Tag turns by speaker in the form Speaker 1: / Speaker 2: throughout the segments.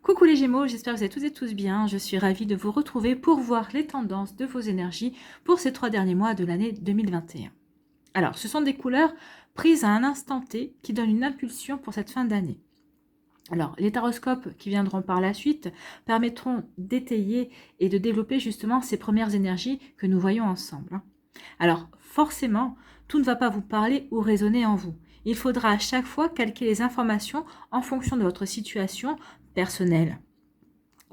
Speaker 1: Coucou les Gémeaux, j'espère que vous allez toutes et tous bien. Je suis ravie de vous retrouver pour voir les tendances de vos énergies pour ces 3 derniers mois de l'année 2021. Alors, ce sont des couleurs prises à un instant T qui donnent une impulsion pour cette fin d'année. Alors, les taroscopes qui viendront par la suite permettront d'étayer et de développer justement ces premières énergies que nous voyons ensemble. Alors, forcément, tout ne va pas vous parler ou résonner en vous. Il faudra à chaque fois calquer les informations en fonction de votre situation personnelle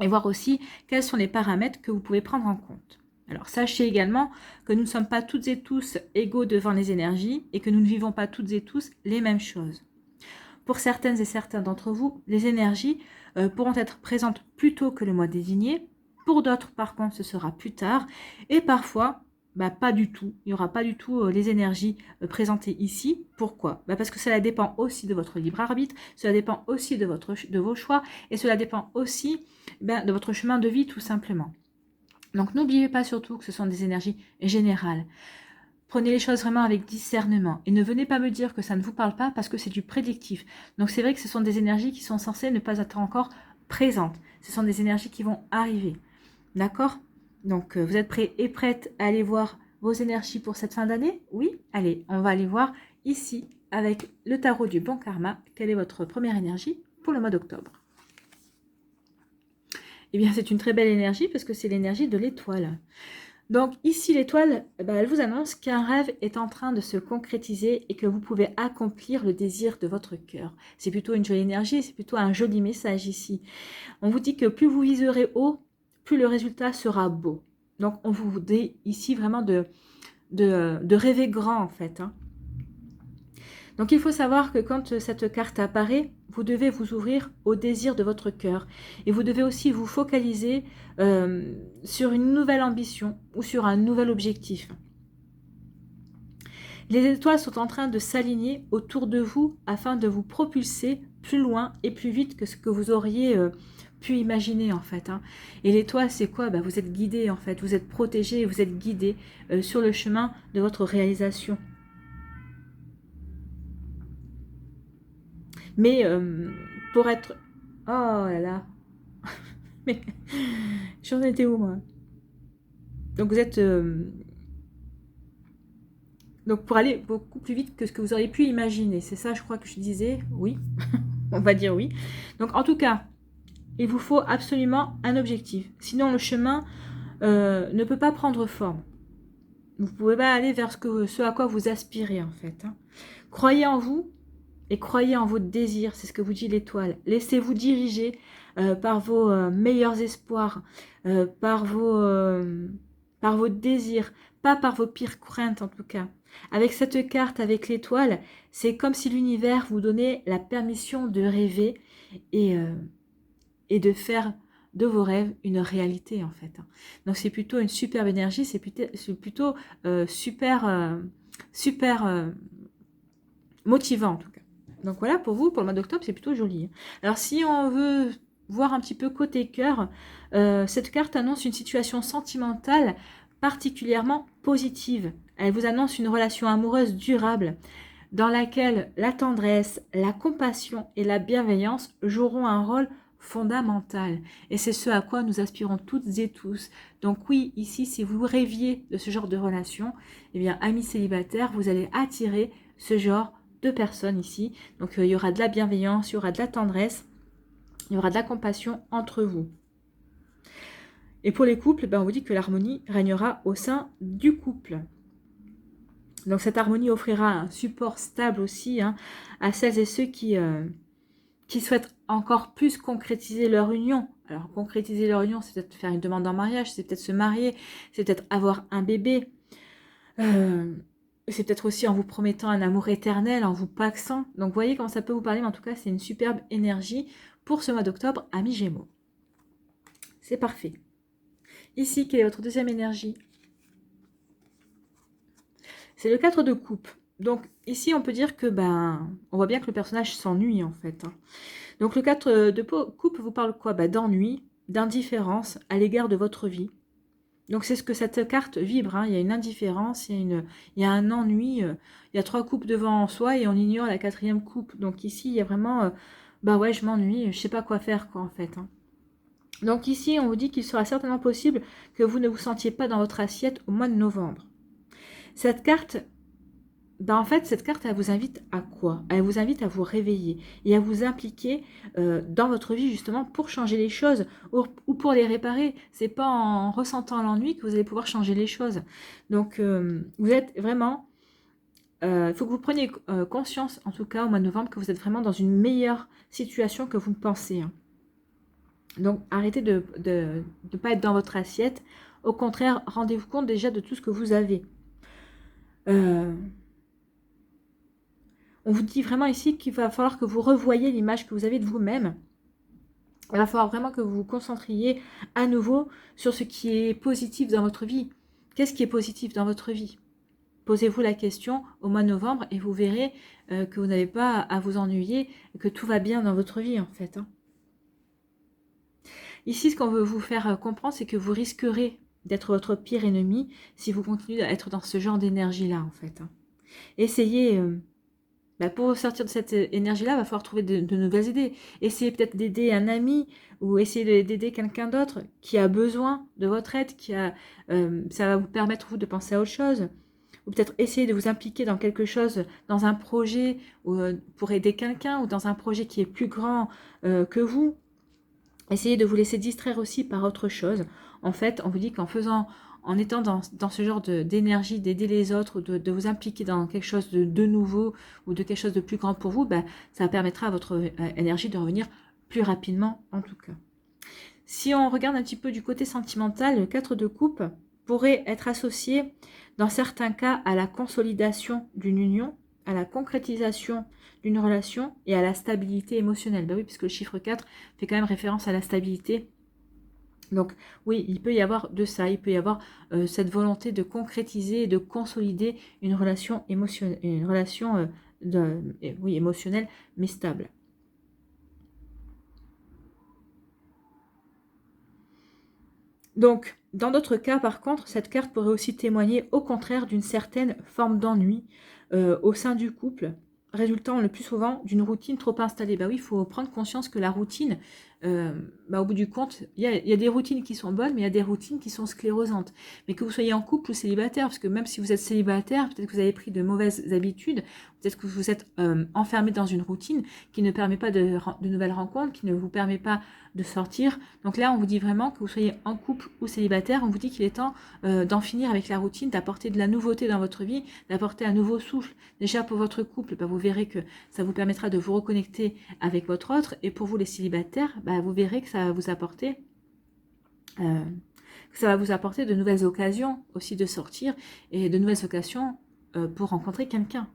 Speaker 1: et voir aussi quels sont les paramètres que vous pouvez prendre en compte. Alors, sachez également que nous ne sommes pas toutes et tous égaux devant les énergies et que nous ne vivons pas toutes et tous les mêmes choses. Pour certaines et certains d'entre vous, les énergies pourront être présentes plus tôt que le mois désigné. Pour d'autres, par contre, ce sera plus tard. Et parfois, pas du tout. Il n'y aura pas du tout les énergies présentées ici. Pourquoi? Parce que cela dépend aussi de votre libre arbitre, cela dépend aussi de vos choix, et cela dépend aussi de votre chemin de vie, tout simplement. Donc, n'oubliez pas surtout que ce sont des énergies générales. Prenez les choses vraiment avec discernement et ne venez pas me dire que ça ne vous parle pas parce que c'est du prédictif. Donc c'est vrai que ce sont des énergies qui sont censées ne pas être encore présentes. Ce sont des énergies qui vont arriver. D'accord? Donc vous êtes prêts et prêtes à aller voir vos énergies pour cette fin d'année? Oui? Allez, on va aller voir ici avec le tarot du bon karma. Quelle est votre première énergie pour le mois d'octobre? Eh bien c'est une très belle énergie parce que c'est l'énergie de l'étoile. Donc ici, l'étoile, elle vous annonce qu'un rêve est en train de se concrétiser et que vous pouvez accomplir le désir de votre cœur. C'est plutôt une jolie énergie, c'est plutôt un joli message ici. On vous dit que plus vous viserez haut, plus le résultat sera beau. Donc on vous dit ici vraiment de rêver grand en fait. Donc il faut savoir que quand cette carte apparaît, vous devez vous ouvrir au désir de votre cœur. Et vous devez aussi vous focaliser sur une nouvelle ambition ou sur un nouvel objectif. Les étoiles sont en train de s'aligner autour de vous afin de vous propulser plus loin et plus vite que ce que vous auriez pu imaginer en fait. Et l'étoile, c'est quoi? Vous êtes guidé en fait, vous êtes protégé, vous êtes guidé sur le chemin de votre réalisation. Mais pour être... Oh là là. Mais j'en étais où moi? Donc vous êtes... Donc pour aller beaucoup plus vite que ce que vous auriez pu imaginer. C'est ça je crois que je disais. Oui. On va dire oui. Donc en tout cas, il vous faut absolument un objectif. Sinon le chemin ne peut pas prendre forme. Vous ne pouvez pas aller vers ce à quoi vous aspirez en fait. Croyez en vous. Et croyez en votre désir, c'est ce que vous dit l'étoile. Laissez-vous diriger par vos meilleurs espoirs, par vos désirs, pas par vos pires craintes en tout cas. Avec cette carte, avec l'étoile, c'est comme si l'univers vous donnait la permission de rêver et de faire de vos rêves une réalité en fait. Donc c'est plutôt une superbe énergie, c'est plutôt super motivant en tout cas. Donc voilà, pour vous, pour le mois d'octobre, c'est plutôt joli. Alors si on veut voir un petit peu côté cœur, cette carte annonce une situation sentimentale particulièrement positive. Elle vous annonce une relation amoureuse durable dans laquelle la tendresse, la compassion et la bienveillance joueront un rôle fondamental. Et c'est ce à quoi nous aspirons toutes et tous. Donc oui, ici, si vous rêviez de ce genre de relation, eh bien, amis célibataires, vous allez attirer ce genre de personnes ici. Donc il y aura de la bienveillance, il y aura de la tendresse, il y aura de la compassion entre vous. Et pour les couples, on vous dit que l'harmonie régnera au sein du couple. Donc cette harmonie offrira un support stable aussi à celles et ceux qui souhaitent encore plus concrétiser leur union. Alors concrétiser leur union, c'est peut-être faire une demande en mariage, c'est peut-être se marier, c'est peut-être avoir un bébé. C'est peut-être aussi en vous promettant un amour éternel, en vous paxant. Donc vous voyez comment ça peut vous parler, mais en tout cas c'est une superbe énergie pour ce mois d'octobre, amis Gémeaux. C'est parfait. Ici, quelle est votre deuxième énergie? C'est le 4 de coupe. Donc ici on peut dire que on voit bien que le personnage s'ennuie en fait. Donc le 4 de coupe vous parle quoi? D'ennui, d'indifférence à l'égard de votre vie. Donc c'est ce que cette carte vibre, il y a une indifférence, il y a un ennui, il y a 3 coupes devant soi et on ignore la 4e coupe. Donc ici il y a vraiment, ouais je m'ennuie, je sais pas quoi faire quoi en fait. Donc ici, on vous dit qu'il sera certainement possible que vous ne vous sentiez pas dans votre assiette au mois de novembre. Cette carte, en fait, cette carte, elle vous invite à quoi? Elle vous invite à vous réveiller et à vous impliquer dans votre vie justement pour changer les choses ou pour les réparer. C'est pas en ressentant l'ennui que vous allez pouvoir changer les choses. Donc, vous êtes vraiment... Il faut que vous preniez conscience, en tout cas au mois de novembre, que vous êtes vraiment dans une meilleure situation que vous ne pensez. Hein. Donc, arrêtez de ne pas être dans votre assiette. Au contraire, rendez-vous compte déjà de tout ce que vous avez. On vous dit vraiment ici qu'il va falloir que vous revoyiez l'image que vous avez de vous-même. Il va falloir vraiment que vous vous concentriez à nouveau sur ce qui est positif dans votre vie. Qu'est-ce qui est positif dans votre vie? Posez-vous la question au mois de novembre et vous verrez que vous n'avez pas à vous ennuyer, que tout va bien dans votre vie en fait. Hein. Ici, ce qu'on veut vous faire comprendre, c'est que vous risquerez d'être votre pire ennemi si vous continuez à être dans ce genre d'énergie-là en fait. Hein. Essayez... pour sortir de cette énergie-là, il va falloir trouver de nouvelles idées. Essayez peut-être d'aider un ami ou essayez d'aider quelqu'un d'autre qui a besoin de votre aide, ça va vous permettre vous de penser à autre chose. Ou peut-être essayer de vous impliquer dans quelque chose, dans un projet pour aider quelqu'un ou dans un projet qui est plus grand que vous. Essayez de vous laisser distraire aussi par autre chose. En fait, on vous dit en étant dans ce genre d'énergie, d'aider les autres, de vous impliquer dans quelque chose de nouveau ou de quelque chose de plus grand pour vous, ça permettra à votre énergie de revenir plus rapidement en tout cas. Si on regarde un petit peu du côté sentimental, le 4 de coupe pourrait être associé dans certains cas à la consolidation d'une union, à la concrétisation d'une relation et à la stabilité émotionnelle. Oui, puisque le chiffre 4 fait quand même référence à la stabilité. Donc oui, il peut y avoir de ça, il peut y avoir cette volonté de concrétiser et de consolider une relation émotionnelle, émotionnelle mais stable. Donc, dans d'autres cas, par contre, cette carte pourrait aussi témoigner au contraire d'une certaine forme d'ennui au sein du couple, résultant le plus souvent d'une routine trop installée. Oui, il faut prendre conscience que la routine, au bout du compte, il y a des routines qui sont bonnes, mais il y a des routines qui sont sclérosantes. Mais que vous soyez en couple ou célibataire, parce que même si vous êtes célibataire, peut-être que vous avez pris de mauvaises habitudes, peut-être que vous êtes enfermé dans une routine qui ne permet pas de nouvelles rencontres, qui ne vous permet pas de sortir. Donc là, on vous dit vraiment que vous soyez en couple ou célibataire, on vous dit qu'il est temps d'en finir avec la routine, d'apporter de la nouveauté dans votre vie, d'apporter un nouveau souffle. Déjà pour votre couple, vous verrez que ça vous permettra de vous reconnecter avec votre autre, et pour vous les célibataires, vous verrez que ça va vous apporter de nouvelles occasions aussi de sortir et de nouvelles occasions pour rencontrer quelqu'un.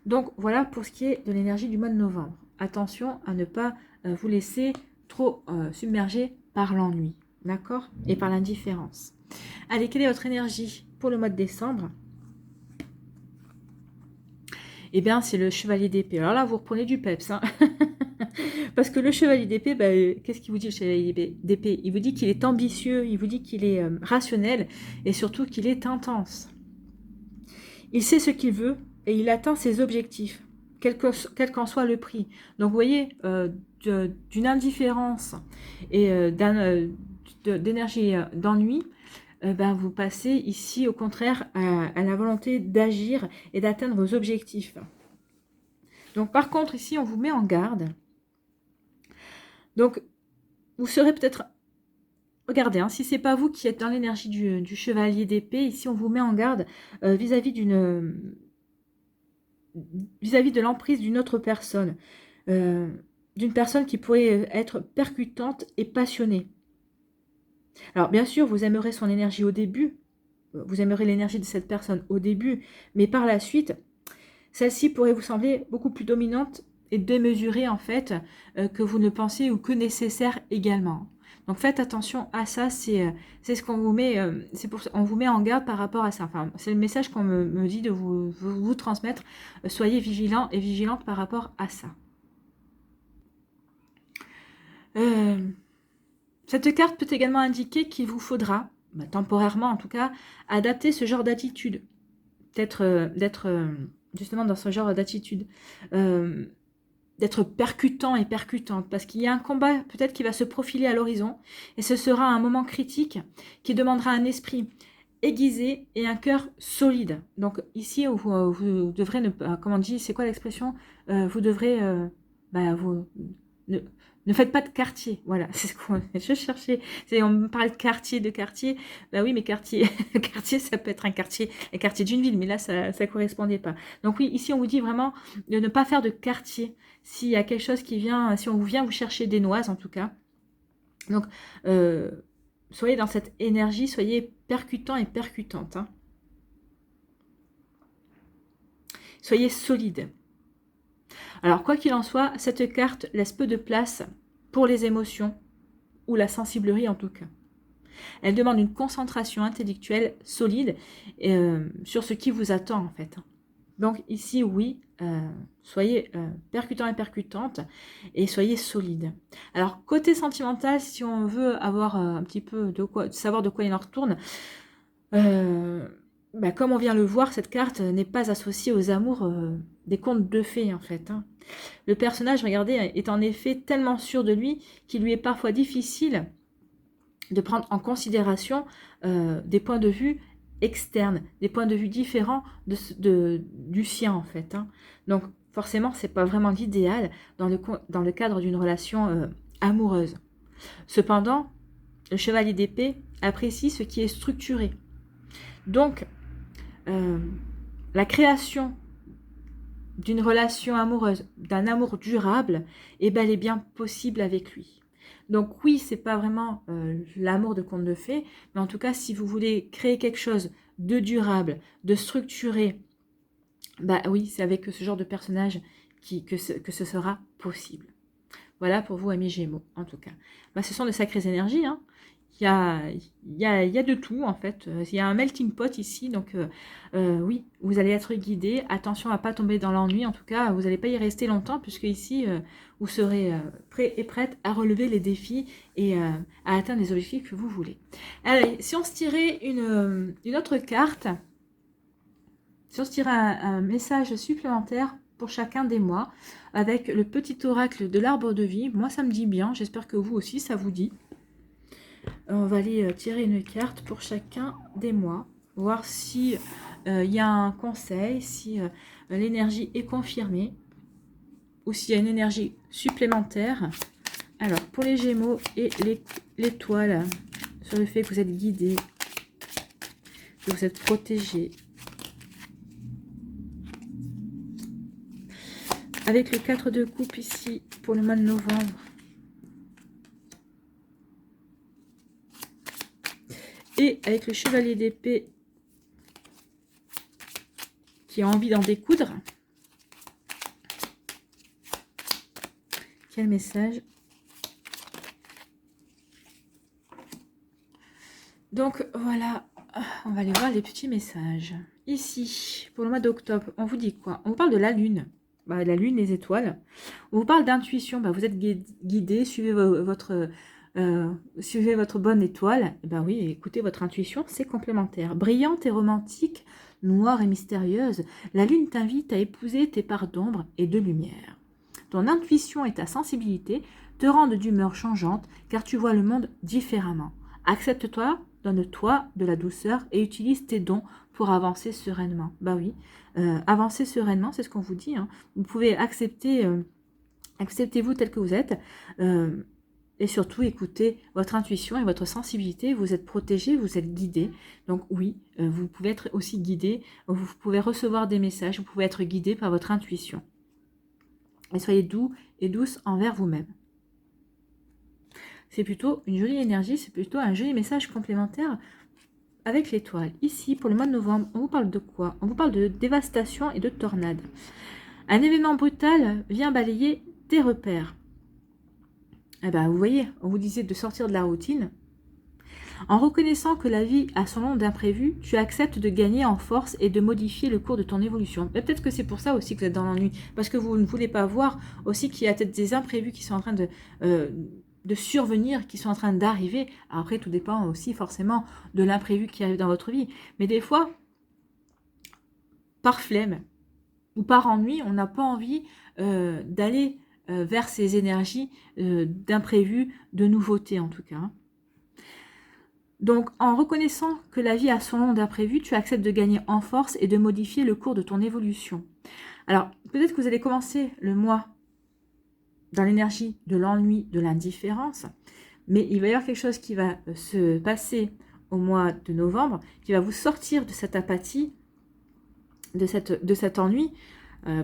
Speaker 1: Donc voilà pour ce qui est de l'énergie du mois de novembre. Attention à ne pas vous laisser trop submerger par l'ennui, d'accord? Et par l'indifférence. Allez, quelle est votre énergie pour le mois de décembre? Eh bien, c'est le chevalier d'épée. Alors là, vous reprenez du peps, hein. Parce que le chevalier d'épée, qu'est-ce qu'il vous dit le chevalier d'épée? Il vous dit qu'il est ambitieux, il vous dit qu'il est rationnel et surtout qu'il est intense. Il sait ce qu'il veut et il atteint ses objectifs, quel qu'en soit le prix. Donc vous voyez, d'une indifférence et d'énergie d'ennui, vous passez ici au contraire à la volonté d'agir et d'atteindre vos objectifs. Donc par contre ici on vous met en garde. Donc vous serez peut-être, regardez, hein, si c'est pas vous qui êtes dans l'énergie du chevalier d'épée, ici on vous met en garde vis-à-vis de l'emprise d'une autre personne, d'une personne qui pourrait être percutante et passionnée. Alors bien sûr, vous aimerez son énergie au début, vous aimerez l'énergie de cette personne au début, mais par la suite, celle-ci pourrait vous sembler beaucoup plus dominante et démesurée en fait que vous ne pensez ou que nécessaire également. Donc faites attention à ça, c'est ce qu'on vous met, on vous met en garde par rapport à ça. Enfin, c'est le message qu'on me dit de vous transmettre. Soyez vigilants et vigilantes par rapport à ça. Cette carte peut également indiquer qu'il vous faudra, temporairement en tout cas, adapter ce genre d'attitude. D'être justement dans ce genre d'attitude. d'être percutant et percutante, parce qu'il y a un combat peut-être qui va se profiler à l'horizon, et ce sera un moment critique qui demandera un esprit aiguisé et un cœur solide. Donc ici, vous devrez ne pas, comment on dit, c'est quoi l'expression, vous devrez, vous ne, ne faites pas de quartier. Voilà, c'est ce qu'on je cherchais. On me parlait de quartier. Bah oui, mais quartier, quartier, ça peut être un quartier d'une ville, mais là, ça ne correspondait pas. Donc oui, ici, on vous dit vraiment de ne pas faire de quartier. S'il y a quelque chose qui vient, si on vient vous chercher des noises, en tout cas. Donc, soyez dans cette énergie, soyez percutant et percutante. Hein. Soyez solide. Alors, quoi qu'il en soit, cette carte laisse peu de place pour les émotions, ou la sensiblerie en tout cas. Elle demande une concentration intellectuelle solide sur ce qui vous attend en fait. Donc ici, oui, soyez percutant et percutante et soyez solide. Alors, côté sentimental, si on veut avoir un petit peu de quoi, savoir de quoi il en retourne, comme on vient le voir, cette carte n'est pas associée aux amours des contes de fées en fait. Hein. Le personnage, regardez, est en effet tellement sûr de lui qu'il lui est parfois difficile de prendre en considération des points de vue externes, des points de vue différents du sien en fait. Hein. Donc forcément, c'est pas vraiment l'idéal dans le cadre d'une relation amoureuse. Cependant, le chevalier d'épée apprécie ce qui est structuré. Donc, la création d'une relation amoureuse, d'un amour durable, est bel et bien possible avec lui. Donc oui, c'est pas vraiment l'amour de conte de fées, mais en tout cas, si vous voulez créer quelque chose de durable, de structuré, oui, c'est avec ce genre de personnage que ce sera possible. Voilà pour vous, amis Gémeaux, en tout cas. Ce sont de sacrées énergies, hein. Il y a de tout, en fait. Il y a un melting pot ici, donc oui, vous allez être guidé. Attention à ne pas tomber dans l'ennui, en tout cas, vous n'allez pas y rester longtemps, puisque ici, vous serez prêt et prête à relever les défis et à atteindre les objectifs que vous voulez. Allez, si on se tirait une autre carte, si on se tirait un message supplémentaire pour chacun des mois, avec le petit oracle de l'arbre de vie, moi ça me dit bien, j'espère que vous aussi ça vous dit. On va aller tirer une carte pour chacun des mois, voir si il y a un conseil, si l'énergie est confirmée, ou s'il y a une énergie supplémentaire. Alors, pour les Gémeaux et l'étoile, sur le fait que vous êtes guidés, que vous êtes protégés. Avec le 4 de coupe ici, pour le mois de novembre. Et avec le chevalier d'épée qui a envie d'en découdre. Quel message? Donc voilà, on va aller voir les petits messages. Ici, pour le mois d'octobre, on vous dit quoi? On vous parle de la lune. La lune, les étoiles. On vous parle d'intuition. Vous êtes guidé, suivez votre bonne étoile. Oui, écoutez votre intuition, c'est complémentaire. Brillante et romantique, noire et mystérieuse, la lune t'invite à épouser tes parts d'ombre et de lumière. Ton intuition et ta sensibilité te rendent d'humeur changeante car tu vois le monde différemment. Accepte-toi, donne-toi de la douceur et utilise tes dons pour avancer sereinement. Oui, avancer sereinement, c'est ce qu'on vous dit. Hein. Vous pouvez acceptez-vous tel que vous êtes et surtout écoutez votre intuition et votre sensibilité. Vous êtes protégé, vous êtes guidé. Donc oui, vous pouvez être aussi guidé, vous pouvez recevoir des messages, vous pouvez être guidé par votre intuition. Et soyez doux et douce envers vous-même. C'est plutôt une jolie énergie, c'est plutôt un joli message complémentaire avec l'étoile. Ici, pour le mois de novembre, on vous parle de quoi? On vous parle de dévastation et de tornade. Un événement brutal vient balayer tes repères. Vous voyez, on vous disait de sortir de la routine. En reconnaissant que la vie a son lot d'imprévus, tu acceptes de gagner en force et de modifier le cours de ton évolution. Peut-être que c'est pour ça aussi que vous êtes dans l'ennui, parce que vous ne voulez pas voir aussi qu'il y a peut-être des imprévus qui sont en train de survenir, qui sont en train d'arriver. Après, tout dépend aussi forcément de l'imprévu qui arrive dans votre vie. Mais des fois, par flemme ou par ennui, on n'a pas envie d'aller vers ces énergies d'imprévu, de nouveauté en tout cas. Hein. Donc, en reconnaissant que la vie a son lot d'imprévus, tu acceptes de gagner en force et de modifier le cours de ton évolution. Alors, peut-être que vous allez commencer le mois dans l'énergie de l'ennui, de l'indifférence, mais il va y avoir quelque chose qui va se passer au mois de novembre, qui va vous sortir de cette apathie, de cet ennui,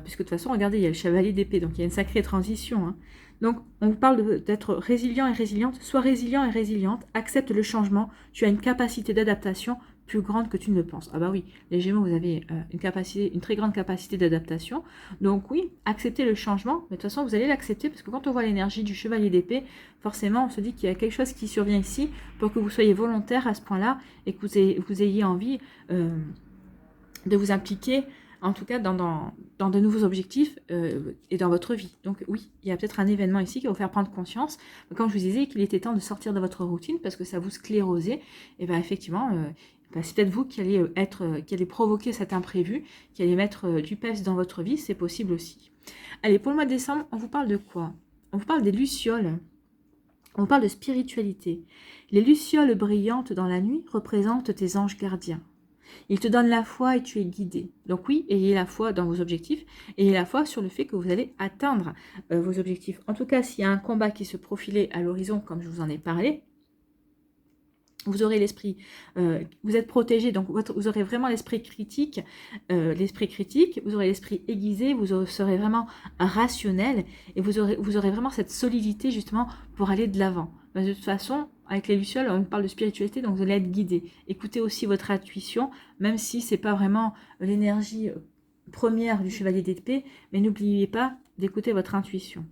Speaker 1: puisque de toute façon, regardez, il y a le chevalier d'épée, donc il y a une sacrée transition. Hein. Donc, on vous parle d'être résilient et résiliente. Sois résilient et résiliente, accepte le changement. Tu as une capacité d'adaptation plus grande que tu ne le penses. Ah bah oui, les Gémeaux, vous avez une très grande capacité d'adaptation. Donc oui, acceptez le changement, mais de toute façon, vous allez l'accepter, parce que quand on voit l'énergie du chevalier d'épée, forcément, on se dit qu'il y a quelque chose qui survient ici pour que vous soyez volontaire à ce point-là et que vous ayez envie de vous impliquer en tout cas dans de nouveaux objectifs et dans votre vie. Donc oui, il y a peut-être un événement ici qui va vous faire prendre conscience, comme je vous disais, qu'il était temps de sortir de votre routine parce que ça vous sclérosait, et bien effectivement, c'est peut-être vous qui allez provoquer cet imprévu, qui allez mettre du peps dans votre vie, c'est possible aussi. Allez, pour le mois de décembre, on vous parle de quoi? On vous parle des lucioles. On parle de spiritualité. Les lucioles brillantes dans la nuit représentent tes anges gardiens. Ils te donnent la foi et tu es guidé. Donc oui, ayez la foi dans vos objectifs, ayez la foi sur le fait que vous allez atteindre vos objectifs. En tout cas, s'il y a un combat qui se profilait à l'horizon, comme je vous en ai parlé, vous aurez l'esprit, vous êtes protégé, donc vous aurez vraiment l'esprit critique, vous aurez l'esprit aiguisé, vous serez vraiment rationnel et vous aurez vraiment cette solidité justement pour aller de l'avant. De toute façon, avec les lucioles, on parle de spiritualité, donc vous allez être guidé. Écoutez aussi votre intuition, même si c'est pas vraiment l'énergie première du chevalier d'épée, mais n'oubliez pas d'écouter votre intuition.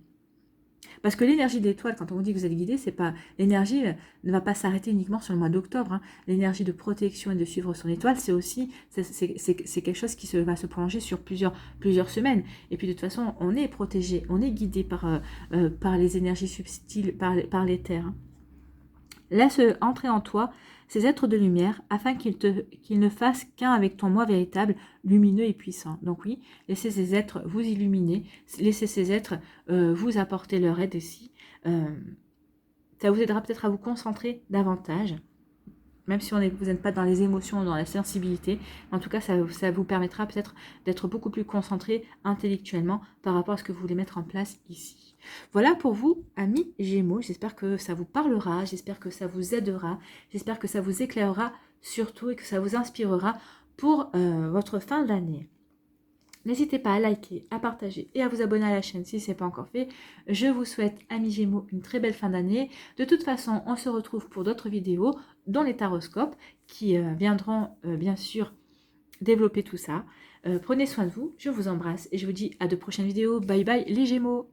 Speaker 1: Parce que l'énergie de l'étoile, quand on vous dit que vous êtes guidé, c'est pas l'énergie ne va pas s'arrêter uniquement sur le mois d'octobre. Hein. L'énergie de protection et de suivre son étoile, c'est aussi c'est quelque chose qui va se prolonger sur plusieurs semaines. Et puis de toute façon, on est protégé, on est guidé par les énergies subtiles, par l'éther. Hein. Laisse entrer en toi ces êtres de lumière afin qu'ils ne fassent qu'un avec ton moi véritable, lumineux et puissant. Donc oui, laissez ces êtres vous illuminer, laissez ces êtres vous apporter leur aide aussi. Ça vous aidera peut-être à vous concentrer davantage, même si vous n'êtes pas dans les émotions, dans la sensibilité. En tout cas, ça vous permettra peut-être d'être beaucoup plus concentré intellectuellement par rapport à ce que vous voulez mettre en place ici. Voilà pour vous, amis Gémeaux. J'espère que ça vous parlera, j'espère que ça vous aidera, j'espère que ça vous éclairera surtout et que ça vous inspirera pour votre fin d'année. N'hésitez pas à liker, à partager et à vous abonner à la chaîne si ce n'est pas encore fait. Je vous souhaite, amis Gémeaux, une très belle fin d'année. De toute façon, on se retrouve pour d'autres vidéos, dont les taroscopes, qui viendront bien sûr développer tout ça. Prenez soin de vous, je vous embrasse et je vous dis à de prochaines vidéos. Bye bye les Gémeaux!